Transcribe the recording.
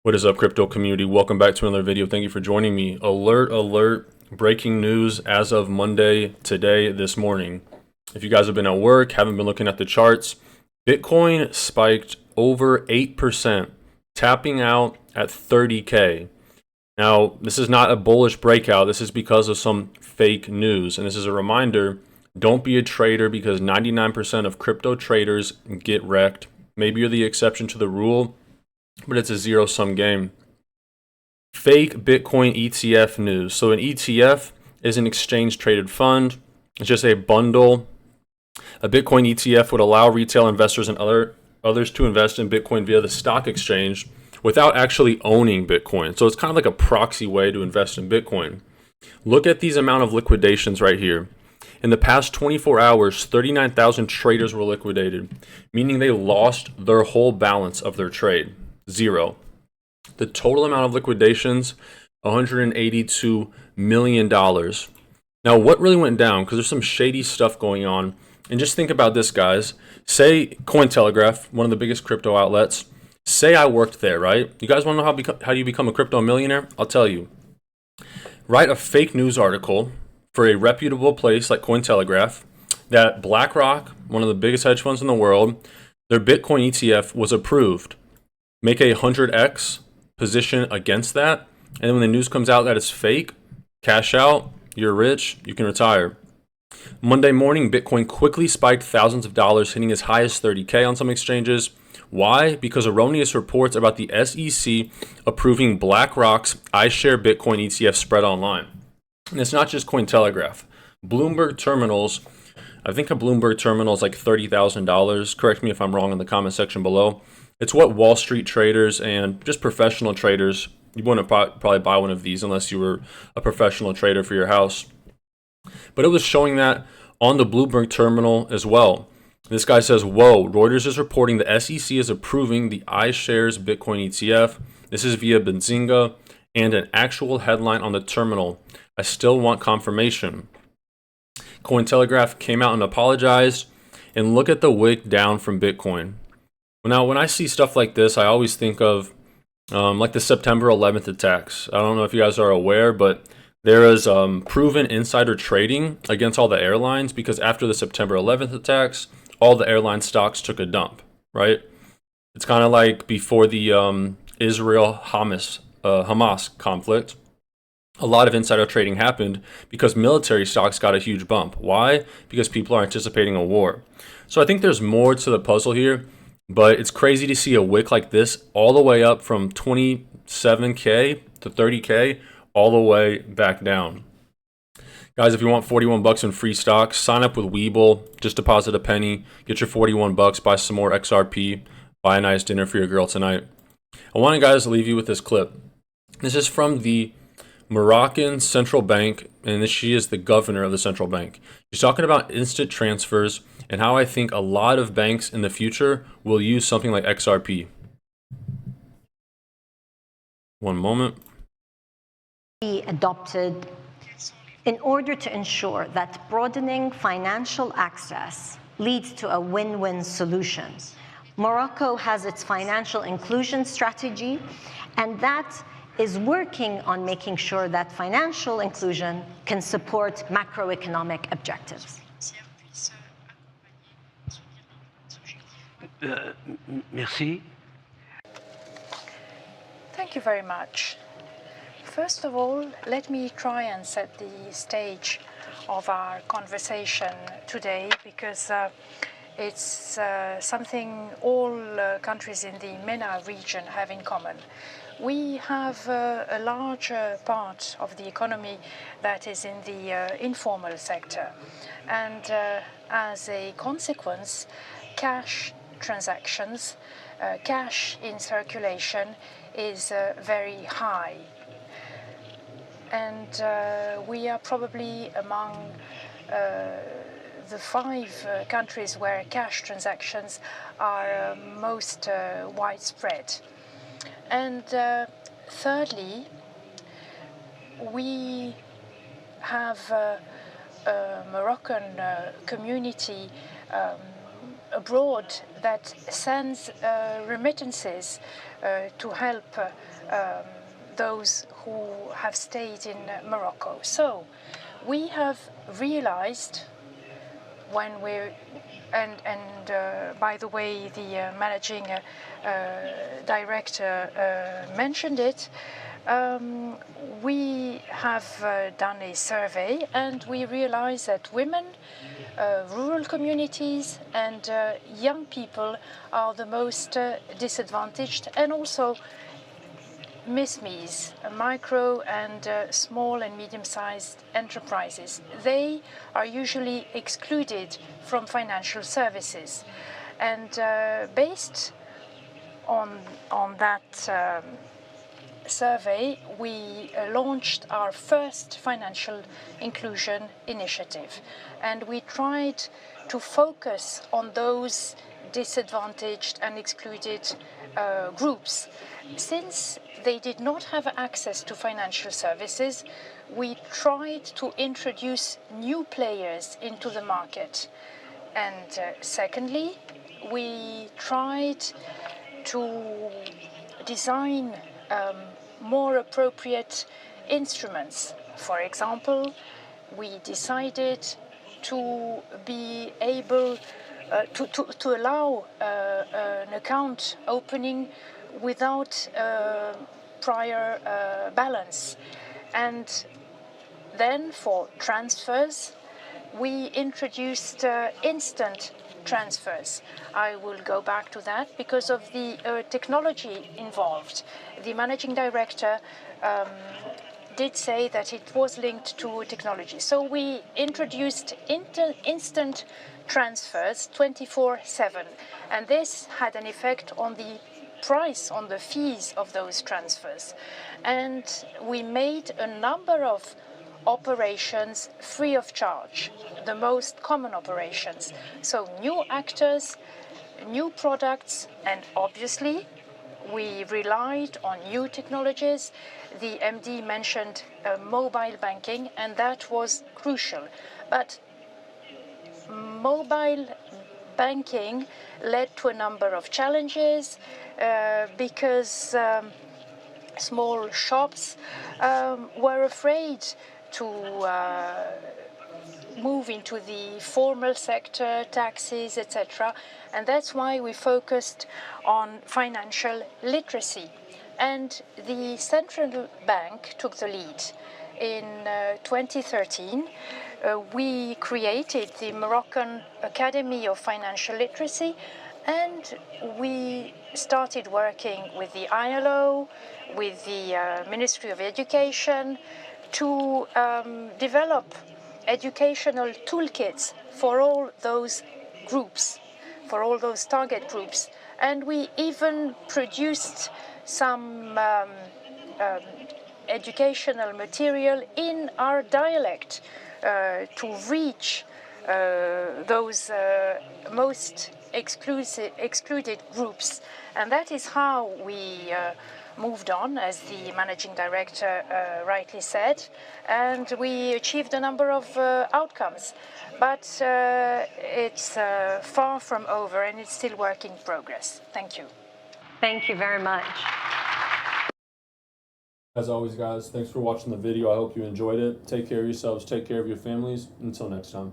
What is up, crypto community? Welcome back to another video. Thank you for joining me. Alert, alert, breaking news as of Monday, today, this morning. If you guys have been at work, haven't been looking at the charts, Bitcoin spiked over 8%, tapping out at 30K. Now, this is not a bullish breakout. This is because of some fake news. And this is a reminder, don't be a trader because 99% of crypto traders get wrecked. Maybe you're the exception to the rule, but it's a zero-sum game. Fake Bitcoin ETF news. So an ETF is an exchange-traded fund. It's just a bundle. A Bitcoin ETF would allow retail investors and others to invest in Bitcoin via the stock exchange without actually owning Bitcoin. So it's kind of like a proxy way to invest in Bitcoin. Look at these amount of liquidations right here. In the past 24 hours, 39,000 traders were liquidated, meaning they lost their whole balance of their trade. Zero. The total amount of liquidations, $182 million. Now, what really went down? Because there's some shady stuff going on. And just think about this, guys. Say Cointelegraph, one of the biggest crypto outlets. Say I worked there, right? You guys want to know how you become a crypto millionaire? I'll tell you. Write a fake news article for a reputable place like Cointelegraph that BlackRock, one of the biggest hedge funds in the world, their Bitcoin ETF was approved. Make a 100x position against that, and then when the news comes out that it's fake, cash out, you're rich, you can retire. Monday morning, Bitcoin quickly spiked thousands of dollars, hitting as high as 30K on some exchanges. Why? Because erroneous reports about the SEC approving BlackRock's iShare Bitcoin ETF spread online. And it's not just Cointelegraph. Bloomberg terminals, I think a Bloomberg terminal is like $30,000. Correct me if I'm wrong in the comment section below. It's what Wall Street traders and just professional traders, you wouldn't probably buy one of these unless you were a professional trader for your house. But it was showing that on the Bloomberg terminal as well. This guy says, whoa, Reuters is reporting the SEC is approving the iShares Bitcoin ETF. This is via Benzinga and an actual headline on the terminal. I still want confirmation. Cointelegraph came out and apologized. And look at the wick down from Bitcoin. Now, when I see stuff like this, I always think of like the September 11th attacks. I don't know if you guys are aware, but there is proven insider trading against all the airlines because after the September 11th attacks, all the airline stocks took a dump, right? It's kind of like before the Israel-Hamas conflict. A lot of insider trading happened because military stocks got a huge bump. Why? Because people are anticipating a war. So I think there's more to the puzzle here. But it's crazy to see a wick like this all the way up from 27K to 30K, all the way back down. Guys, if you want 41 bucks in free stocks, sign up with Webull. Just deposit a penny, get your 41 bucks, buy some more XRP, buy a nice dinner for your girl tonight. I want you guys to leave you with this clip. This is from the Moroccan central bank, and she is the governor of the central bank. She's talking about instant transfers and how I think a lot of banks in the future will use something like XRP. One moment. Be adopted in order to ensure that broadening financial access leads to a win-win solution. Morocco has its financial inclusion strategy, and that is working on making sure that financial inclusion can support macroeconomic objectives. Merci. Thank you very much. First of all, let me try and set the stage of our conversation today because it's something all countries in the MENA region have in common. We have a large part of the economy that is in the informal sector, and as a consequence, cash transactions, cash in circulation is very high. And we are probably among the 5 countries where cash transactions are most widespread. And thirdly, we have a Moroccan community abroad that sends remittances to help those who have stayed in Morocco. So we have realized when we're, by the way, the managing director mentioned it, we have done a survey and we realized that women, rural communities and young people are the most disadvantaged, and also MISMEs, micro and small and medium-sized enterprises. They are usually excluded from financial services. And based on that survey, we launched our first financial inclusion initiative. And we tried to focus on those disadvantaged and excluded groups. Since they did not have access to financial services, we tried to introduce new players into the market. And secondly, we tried to design more appropriate instruments. For example, we decided to be able to allow an account opening without prior balance. And then for transfers, we introduced instant transfers. I will go back to that because of the technology involved. The managing director did say that it was linked to technology. So we introduced instant transfers 24/7, and this had an effect on the price, on the fees of those transfers. And we made a number of operations free of charge, the most common operations. So new actors, new products, and obviously we relied on new technologies. The MD mentioned mobile banking, and that was crucial. But mobile banking led to a number of challenges because small shops were afraid to move into the formal sector, taxis, etc. And that's why we focused on financial literacy. And the central bank took the lead. In 2013, we created the Moroccan Academy of Financial Literacy, and we started working with the ILO, with the Ministry of Education, to develop educational toolkits for all those groups, for all those target groups. And we even produced some educational material in our dialect to reach those most excluded groups. And that is how we moved on, as the managing director rightly said, and we achieved a number of outcomes. But it's far from over, and it's still work in progress. Thank you. Thank you very much. As always, guys, thanks for watching the video. I hope you enjoyed it. Take care of yourselves. Take care of your families. Until next time.